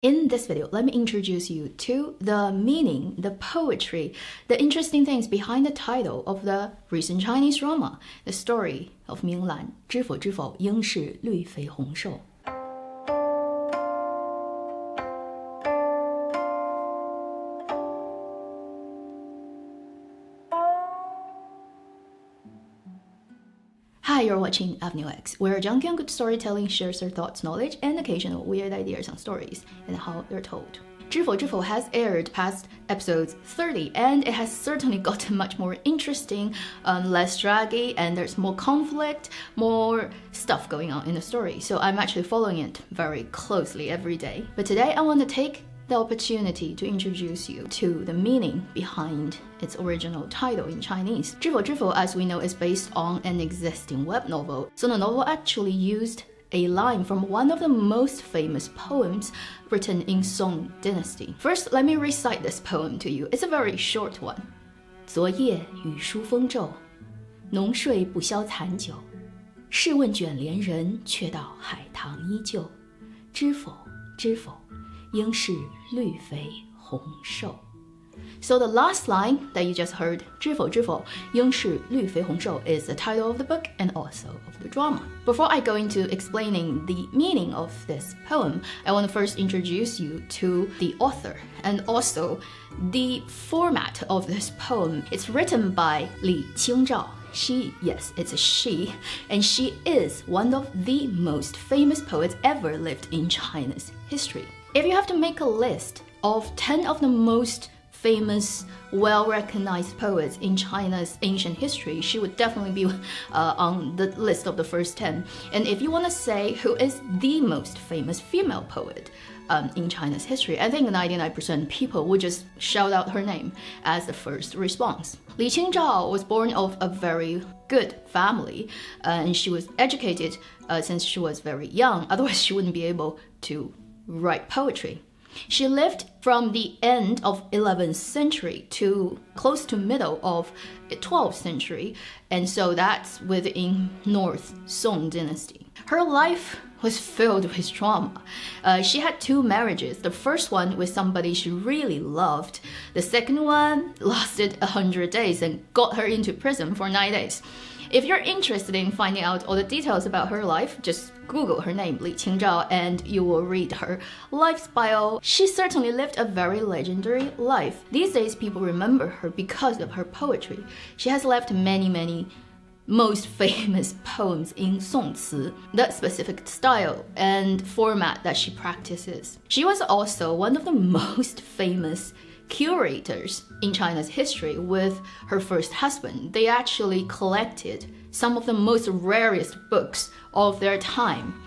In this video, let me introduce you to the meaning, the poetry, the interesting things behind the title of the recent Chinese drama, the story of Minglan, 知否知否，应是绿肥红瘦。Hi, you're watching Avenue X, where a junkie on good storytelling shares their thoughts, knowledge, and occasional weird ideas on stories and how they're told. 知否知否 has aired past episodes 30, and it has certainly gotten much more interesting, less draggy, and there's more conflict, more stuff going on in the story. So I'm actually following it very closely every day. But today I want to take the opportunity to introduce you to the meaning behind its original title in Chinese. 知否知否, as we know, is based on an existing web novel. So the novel actually used a line from one of the most famous poems written in Song Dynasty. First, let me recite this poem to you. It's a very short one. 昨夜雨疏风骤，浓睡不消残酒。试问卷帘人，却道海棠依旧。知否知否，应是绿肥红瘦。 So the last line that you just heard, 知否知否，应是绿肥红瘦, is the title of the book and also of the drama. Before I go into explaining the meaning of this poem, I want to first introduce you to the author and also the format of this poem. It's written by Li Qingzhao. She, yes, it's a she, and she is one of the most famous poets ever lived in China's history. If you have to make a list of 10 of the most famous, well-recognized poets in China's ancient history, she would definitely be on the list of the first 10. And if you want to say who is the most famous female poet in China's history, I think 99% people would just shout out her name as the first response. Li Qingzhao was born of a very good family, and she was educated since she was very young. Otherwise, she wouldn't be able to write poetry. She lived from the end of 11th century to close to middle of 12th century, and so that's within North Song Dynasty. Her life was filled with drama. She had 2 marriages. The first one with somebody she really loved. The second one lasted 100 days and got her into prison for 9 days. If you're interested in finding out all the details about her life, just Google her name, Li Qingzhao, and you will read her life bio. She certainly lived a very legendary life. These days, people remember her because of her poetry. She has left many most famous poems in Song Ci, the specific style and format that she practices. She was also one of the most famous curators in China's history with her first husband. They actually collected some of the most rarest books of their time.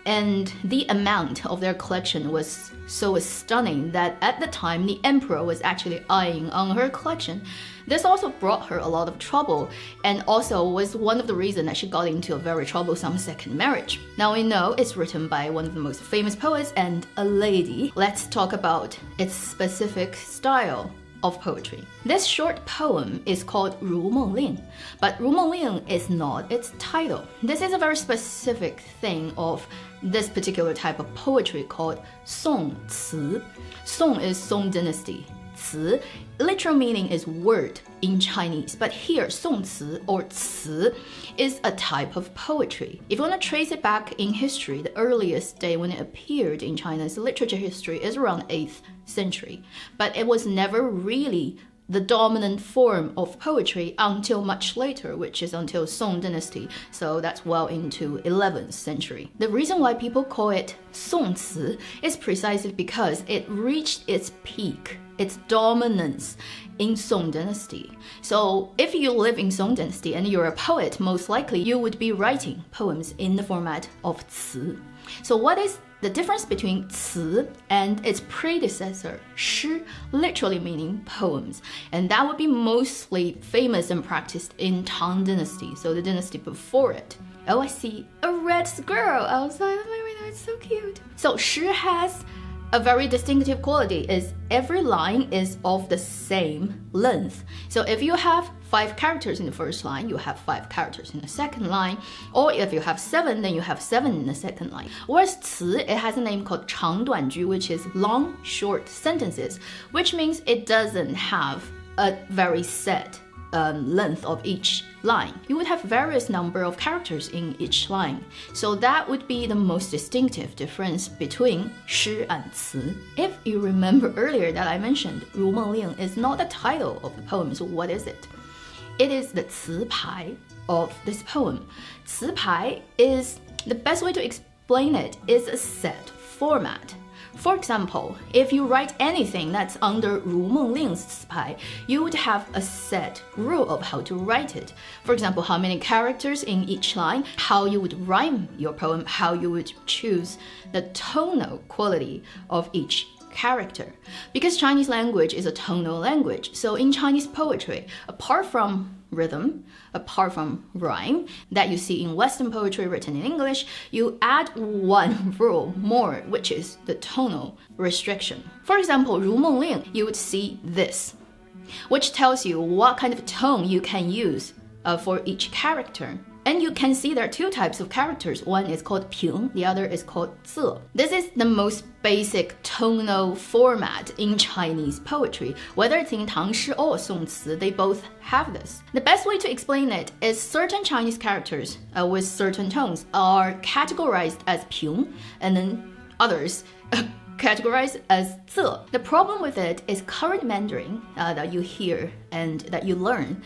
And the amount of their collection was so stunning that at the time, the emperor was actually eyeing on her collection. This also brought her a lot of trouble and also was one of the reasons that she got into a very troublesome second marriage. Now we know it's written by one of the most famous poets and a lady. Let's talk about its specific style of poetry. This short poem is called 如梦令, but 如梦令 is not its title. This is a very specific thing of this particular type of poetry called Song Ci. Song is Song Dynasty. Ci, literal meaning is word in Chinese, but here Song Ci or Ci is a type of poetry. If you want to trace it back in history, the earliest day when it appeared in China's literature history is around 8th century, but it was never really the dominant form of poetry until much later, which is until Song Dynasty, so that's well into 11th century. The reason why people call it Song Ci is precisely because it reached its peak, its dominance in Song Dynasty. So if you live in Song Dynasty and you're a poet, most likely you would be writing poems in the format of ci. So what is the difference between 词 and its predecessor, 诗, literally meaning poems, and that would be mostly famous and practiced in Tang Dynasty, so the dynasty before it. Oh, I see a red squirrel outside of my window. It's so cute. So 诗 has a very distinctive quality is every line is of the same length. So if you have 5 characters in the first line, you have 5 characters in the second line. Or if you have 7, then you have 7 in the second line. Whereas 词, it has a name called 长短句, which is long, short sentences, which means it doesn't have a very set length of each line. You would have various number of characters in each line. So that would be the most distinctive difference between 诗 and 词. If you remember earlier that I mentioned 如梦令 is not the title of the poem, so what is it? It is the 词牌 of this poem. 词牌 is, the best way to explain it is a set format. For example, if you write anything that's under 如梦令 词牌, you would have a set rule of how to write it. For example, how many characters in each line, how you would rhyme your poem, how you would choose the tonal quality of each character. Because Chinese language is a tonal language, so in Chinese poetry, apart from rhythm, apart from rhyme that you see in Western poetry written in English, you add one rule more, which is the tonal restriction. For example, 如梦令, you would see this, which tells you what kind of tone you can use for each character. And you can see there are 2 types of characters. One is called 平, the other is called 仄. This is the most basic tonal format in Chinese poetry. Whether it's in 唐诗 or 宋词, they both have this. The best way to explain it is certain Chinese characters with certain tones are categorized as 平, and then others categorized as 仄. The problem with it is current Mandarin that you hear and that you learn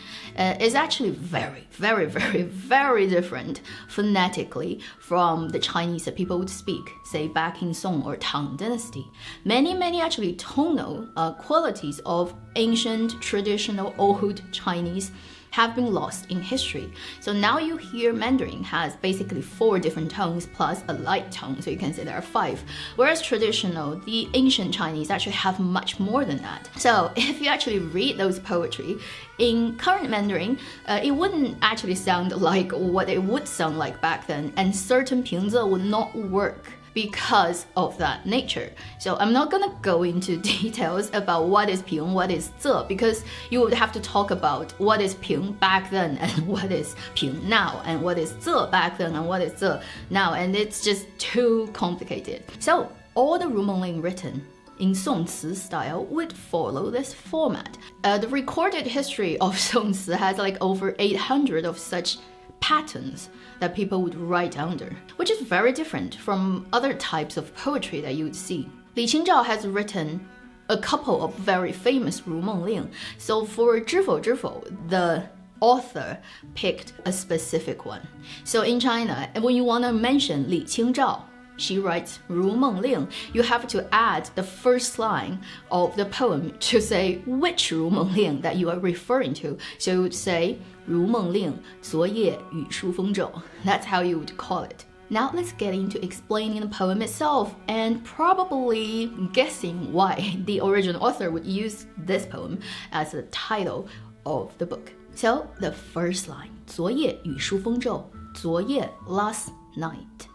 is actually very, very, very, very different phonetically from the Chinese that people would speak, say back in Song or Tang dynasty. Many actually tonal qualities of ancient, traditional, old Chinese have been lost in history. So now you hear Mandarin has basically 4 different tones plus a light tone, so you can say there are 5. Whereas traditional, the ancient Chinese actually have much more than that. So if you actually read those poetry in current Mandarin, it wouldn't actually sound like what it would sound like back then, and certain 平仄 would not work because of that nature. So I'm not gonna go into details about what is 平, what is 仄, because you would have to talk about what is 平 back then and what is 平 now, and what is 仄 back then and what is 仄 now, and it's just too complicated. So all the 如梦令 written in 宋词 style would follow this format. The recorded history of 宋词 has like over 800 of such patterns that people would write under, which is very different from other types of poetry that you would see. Li Qingzhao has written a couple of very famous 如梦令. So for 知否知否, the author picked a specific one. So in China, when you want to mention Li Qingzhao, she writes 如梦令, you have to add the first line of the poem to say which 如梦令 that you are referring to. So you would say 如梦令昨夜雨疏风骤. That's how you would call it. Now let's get into explaining the poem itself and probably guessing why the original author would use this poem as the title of the book. So the first line, 昨夜雨疏风骤. 昨夜 last night.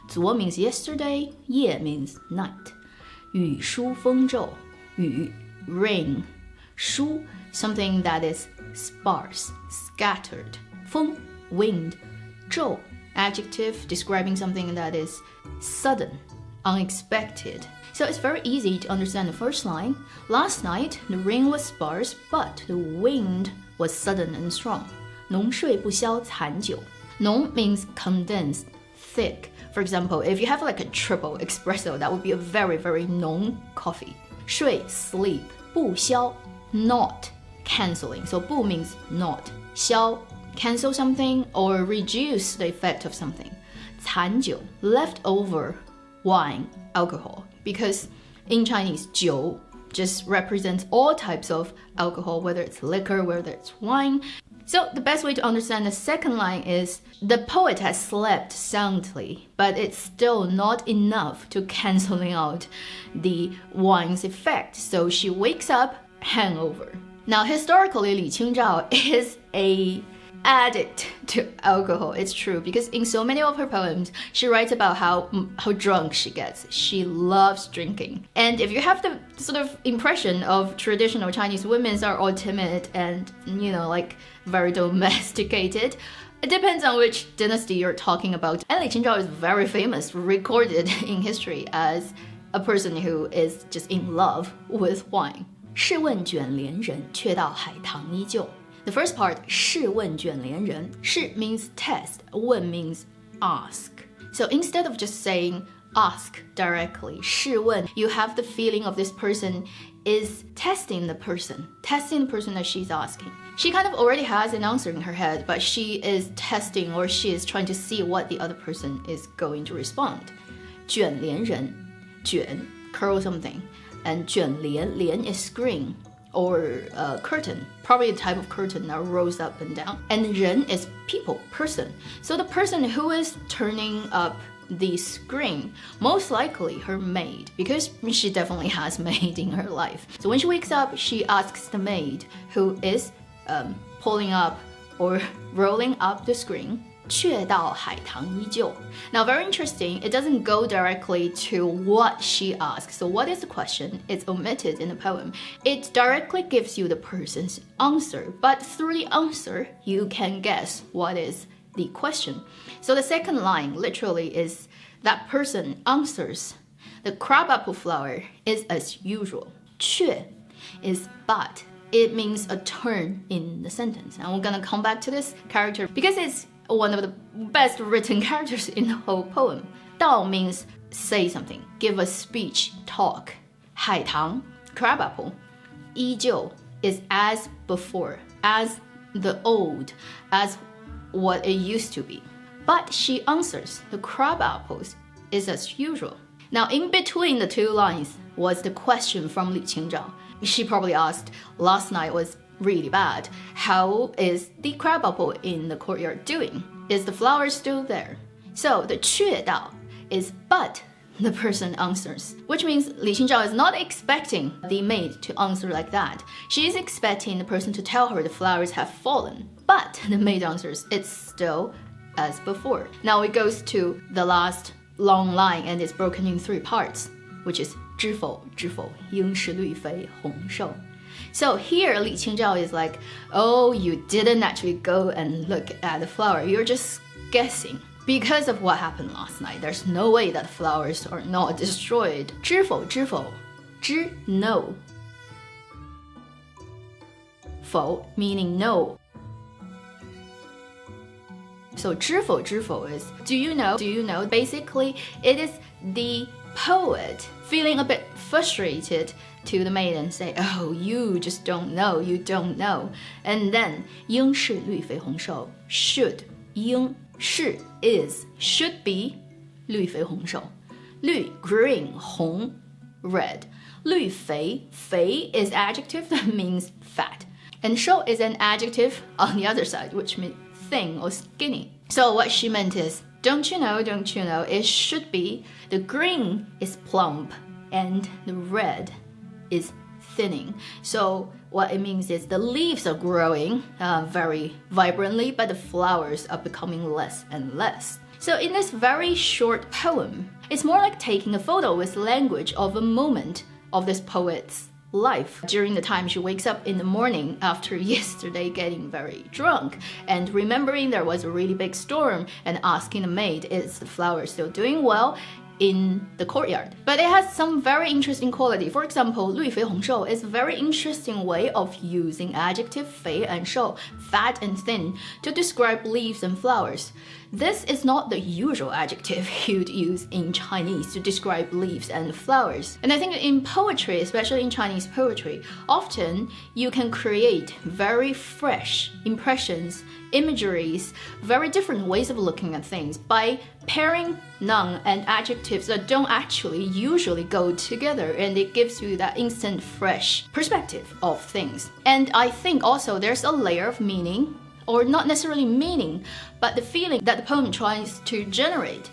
昨 means yesterday, 夜 means night. 雨疏风骤, 雨 rain. 疏 something that is sparse, scattered. 风 wind. 骤 adjective describing something that is sudden, unexpected. So it's very easy to understand the first line. Last night, the rain was sparse, but the wind was sudden and strong. 浓睡不消残酒. 浓 means condensed, thick. For example, if you have like a triple espresso, that would be a very, very 浓 coffee. 睡 sleep. 不消 not canceling. So 不 means not. 消 cancel something or reduce the effect of something. 残酒 leftover wine, alcohol. Because in Chinese, 酒 just represents all types of alcohol, whether it's liquor, whether it's wine. So the best way to understand the second line is the poet has slept soundly, but it's still not enough to canceling out the wine's effect. So she wakes up hangover. Now historically, Li Qingzhao is a addict to alcohol. It's true, because in so many of her poems, she writes about how drunk she gets. She loves drinking. And if you have the sort of impression of traditional Chinese women are all timid and, like very domesticated, it depends on which dynasty you're talking about. And Li Qingzhao is very famous, recorded in history as a person who is just in love with wine. 试问卷帘人，却道海棠依旧. The first part, 试问卷帘人. 试 means test, 问 means ask. So instead of just saying ask directly, 试问, you have the feeling of this person is testing the person that she's asking. She kind of already has an answer in her head, but she is testing, or she is trying to see what the other person is going to respond. 卷帘人, 卷, curl something, and 卷帘, 帘 is screen or curtain, probably a type of curtain that rolls up and down. And 人 is people, person. So the person who is turning up the screen, most likely her maid, because she definitely has maid in her life. So when she wakes up, she asks the maid who is pulling up or rolling up the screen, 却道海棠依旧. Now, very interesting, it doesn't go directly to what she asks. So what is the question? It's omitted in the poem. It directly gives you the person's answer, but through the answer, you can guess what is the question. So the second line literally is that person answers, the crabapple flower is as usual. 却 is but. It means a turn in the sentence. And we're gonna come back to this character because it's one of the best written characters in the whole poem. 道 means say something, give a speech, talk. 海棠, crabapple. 依旧 is as before, as the old, as what it used to be. But she answers, the crabapples is as usual. Now, in between the two lines was the question from Li Qingzhao. She probably asked, last night was really bad. How is the crabapple in the courtyard doing? Is the flower still there? So the 却道 is but the person answers, which means Li Qingzhao is not expecting the maid to answer like that. She is expecting the person to tell her the flowers have fallen. But the maid answers, it's still as before. Now it goes to the last long line and it's broken in three parts, which is 知否知否应是绿肥红瘦. So here Li Qingzhao is like, oh, you didn't actually go and look at the flower. You're just guessing. Because of what happened last night, there's no way that flowers are not destroyed. 知否知否, 知 no. 否 meaning no. So 知否知否 is do you know? Do you know? Basically, it is the poet feeling a bit frustrated to the maid and say, oh, you just don't know, you don't know. And then 应是绿肥红瘦 should, 应是 is, should be 绿肥红瘦. 绿 green, 红 red. 绿肥 肥 is adjective that means fat. And 瘦 is an adjective on the other side, which means thin or skinny. So what she meant is, don't you know, it should be the green is plump and the red is thinning. So what it means is the leaves are growing very vibrantly, but the flowers are becoming less and less. So in this very short poem, it's more like taking a photo with language of a moment of this poet's life during the time she wakes up in the morning after yesterday getting very drunk and remembering there was a really big storm and asking the maid, is the flower still doing well in the courtyard? But it has some very interesting quality. For example, 绿肥红瘦 is a very interesting way of using adjective 肥 and 瘦, fat and thin, to describe leaves and flowers. This is not the usual adjective you'd use in Chinese to describe leaves and flowers. And I think in poetry, especially in Chinese poetry, often you can create very fresh impressions, imageries, very different ways of looking at things by pairing noun and adjectives that don't actually usually go together, and it gives you that instant fresh perspective of things. And I think also there's a layer of meaning, or not necessarily meaning, but the feeling that the poem tries to generate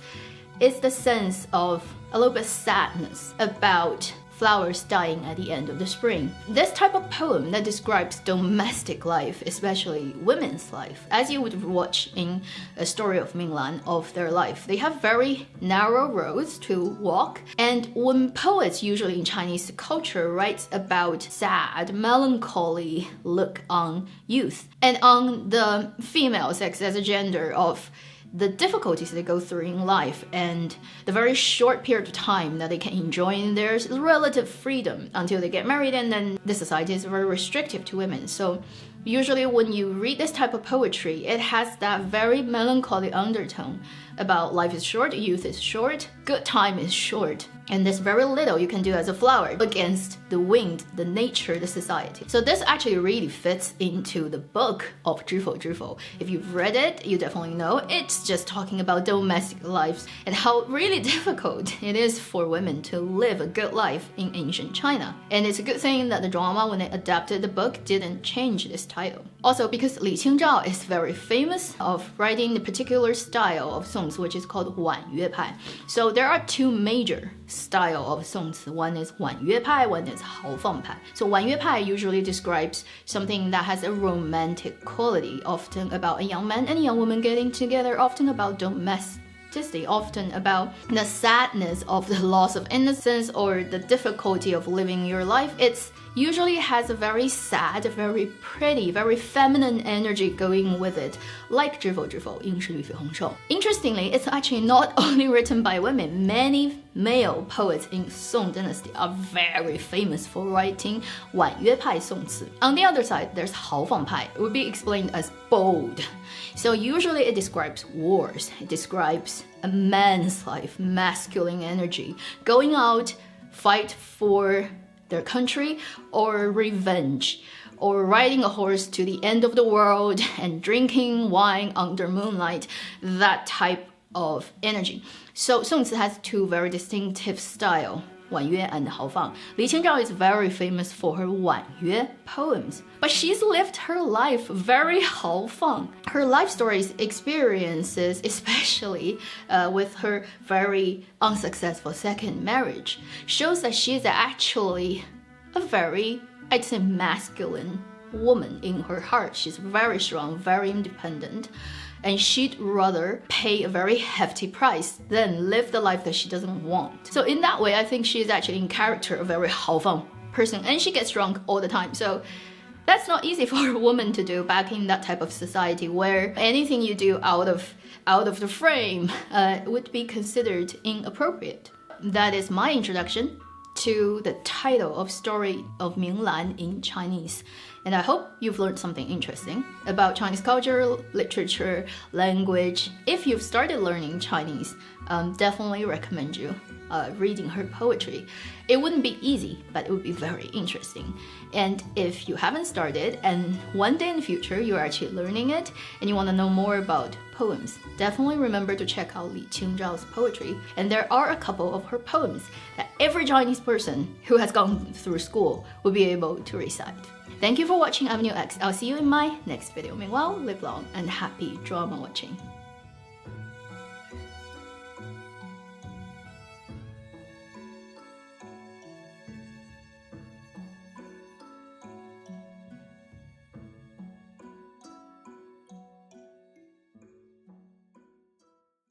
is the sense of a little bit sadness about flowers dying at the end of the spring. This type of poem that describes domestic life, especially women's life, as you would watch in a story of Minglan, of their life. They have very narrow roads to walk, and when poets usually in Chinese culture write about sad, melancholy look on youth and on the female sex as a gender of the difficulties they go through in life and the very short period of time that they can enjoy in their relative freedom until they get married, and then the society is very restrictive to women. So usually when you read this type of poetry, it has that very melancholy undertone about life is short, youth is short, good time is short, and there's very little you can do as a flower against the wind, the nature, the society. So this actually really fits into the book of 知否知否. If you've read it, you definitely know it's just talking about domestic lives and how really difficult it is for women to live a good life in ancient China. And it's a good thing that the drama, when they adapted the book, didn't change this title. Also, because Li Qingzhao is very famous of writing the particular style of songs, which is called 婉约派. So there are two major style of songs. One is 婉约派, one is 豪放派. So 婉约派 usually describes something that has a romantic quality, often about a young man and a young woman getting together, often about domesticity, often about the sadness of the loss of innocence or the difficulty of living your life. It's usually has a very sad, very pretty, very feminine energy going with it, like 知否知否应是绿肥红瘦. Interestingly, it's actually not only written by women. Many male poets in Song Dynasty are very famous for writing 婉约派宋词. On the other side, there's 豪放派. It would be explained as bold. So usually it describes wars. It describes a man's life, masculine energy, going out, fight for their country, or revenge, or riding a horse to the end of the world and drinking wine under moonlight, that type of energy. So 宋词 has two very distinctive style, 婉约 and 豪放. Li Qingzhao is very famous for her 婉约 poems, but she's lived her life very 豪放. Her life stories, experiences, especially with her very unsuccessful second marriage, shows that she's actually a very, I'd say, masculine woman in her heart. She's very strong, very independent, and she'd rather pay a very hefty price than live the life that she doesn't want. So in that way, I think she's actually in character a very 豪放 person, and she gets drunk all the time. So that's not easy for a woman to do back in that type of society where anything you do out of the frame would be considered inappropriate. That is my introduction to the title of Story of Minglan in Chinese. And I hope you've learned something interesting about Chinese culture, literature, language. If you've started learning Chinese, definitely recommend you reading her poetry. It wouldn't be easy, but it would be very interesting. And if you haven't started, and one day in the future you're actually learning it, and you want to know more about poems, definitely remember to check out Li Qingzhao's poetry. And there are a couple of her poems that every Chinese person who has gone through school will be able to recite. Thank you for watching Avenue X. I'll see you in my next video. Meanwhile, live long and happy drama watching.